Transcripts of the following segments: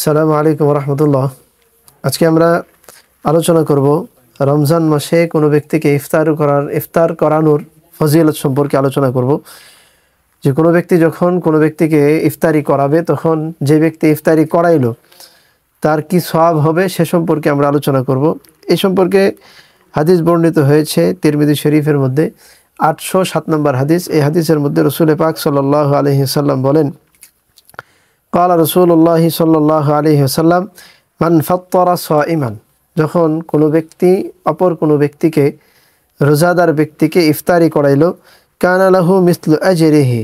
আসসালামু আলাইকুম রহমতুল্লাহ। আজকে আমরা আলোচনা করব রমজান মাসে কোনো ব্যক্তিকে ইফতার করানোর ফজিলত সম্পর্কে আলোচনা করব। যে কোনো ব্যক্তি যখন কোনো ব্যক্তিকে ইফতারি করাবে, তখন যে ব্যক্তি ইফতারি করাইলো তার কি সওয়াব হবে সে সম্পর্কে আমরা আলোচনা করব। এই সম্পর্কে হাদিস বর্ণিত হয়েছে তিরমিজি শরীফের মধ্যে 807 নম্বর হাদিস। এই হাদিসের মধ্যে রাসূল পাক সাল্লাল্লাহু আলাইহি ওয়াসাল্লাম বলেন, ক্বালা রাসূলুল্লাহ সাল্লাল্লাহু আলাইহি ওয়াসাল্লাম মান ফাত্তারা সাইমান, যখন কোনো ব্যক্তি অপর কোনো ব্যক্তিকে, রোজাদার ব্যক্তিকে ইফতারি করাইলো, কানা লাহু মিসলু আজরিহি,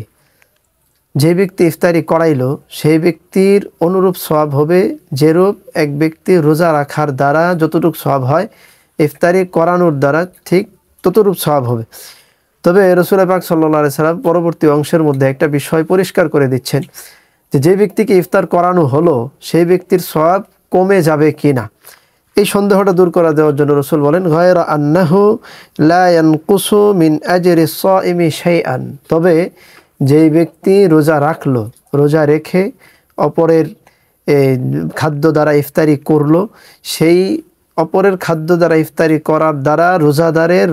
যে ব্যক্তি ইফতারি করাইলো সেই ব্যক্তির অনুরূপ সওয়াব হবে যেরূপ এক ব্যক্তি রোজা রাখার দ্বারা যতটুকু সওয়াব হয় ইফতারি করানোর দ্বারা ঠিক ততটুকু সওয়াব হবে। তবে রাসূল পাক সাল্লাল্লাহু আলাইহি সাল্লাম পরবর্তী অংশের মধ্যে একটা বিষয় পরিষ্কার করে দিচ্ছেন যে ব্যক্তিকে ইফতার করানো হলো সেই ব্যক্তির সওয়াব কমে যাবে কিনা। এই সন্দেহটা দূর করে দেওয়ার জন্য রাসূল বলেন, গায়রা আন্নাহু লা ইয়ানকুসু মিন আজরি সাইমি শাইআন, তবে যেই ব্যক্তি রোজা রাখলো, রোজা রেখে অপরের খাদ্য দ্বারা ইফতারি করলো, সেই অপরের খাদ্য দ্বারা ইফতারি করার দ্বারা রোজাদারের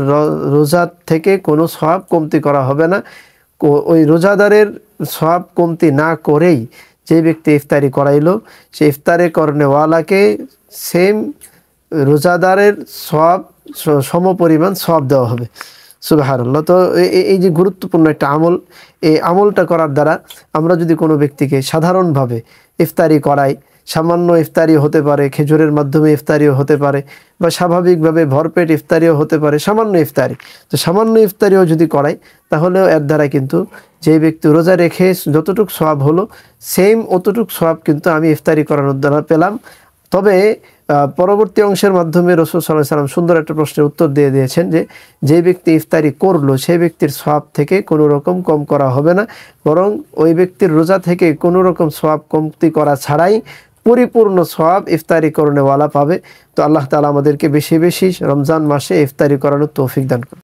রোজা থেকে কোনো সওয়াব কমতি করা হবে না। ওই রোজাদারের সওয়াব কমতি না করেই যে ব্যক্তি ইফতারি করাইলো সেই ইফতারি করনেওয়ালাকে সেম রোজাদারের সওয়াব সমপরিমাণ সওয়াব দেওয়া হবে। সুবহানাল্লাহ। তো এই যে গুরুত্বপূর্ণ একটা আমল, এই আমলটা করার দ্বারা আমরা যদি কোনো ব্যক্তিকে সাধারণভাবে ইফতারি করাই, সামান্য ইফতারি হতে পারে, খেজুরের মাধ্যমে ইফতারিও হতে পারে, বা স্বাভাবিকভাবে ভরপেট ইফতারিও হতে পারে, সামান্য ইফতারি, তো সামান্য ইফতারিও যদি করাই তাহলেও এর দ্বারা কিন্তু যে ব্যক্তি রোজা রেখে যতটুকু সওয়াব হলো সেম অতটুকু সওয়াব কিন্তু আমি ইফতারি করানোর দ্বারা পেলাম। তবে পরবর্তী অংশের মাধ্যমে রাসূল সাল্লাল্লাহু আলাইহি সাল্লাম সুন্দর একটা প্রশ্নের উত্তর দিয়ে দিয়েছেন যে ব্যক্তি ইফতারি করলো সেই ব্যক্তির সওয়াব থেকে কোনো রকম কম করা হবে না, বরং ওই ব্যক্তির রোজা থেকে কোনো রকম সওয়াব কমতি করা ছাড়াই পরিপূর্ণ সওয়াব ইফতারি করনেওয়ালা পাবে। তো আল্লাহ তাআলা আমাদেরকে বেশি বেশি রমজান মাসে ইফতারি করানোর তৌফিক দান করুন।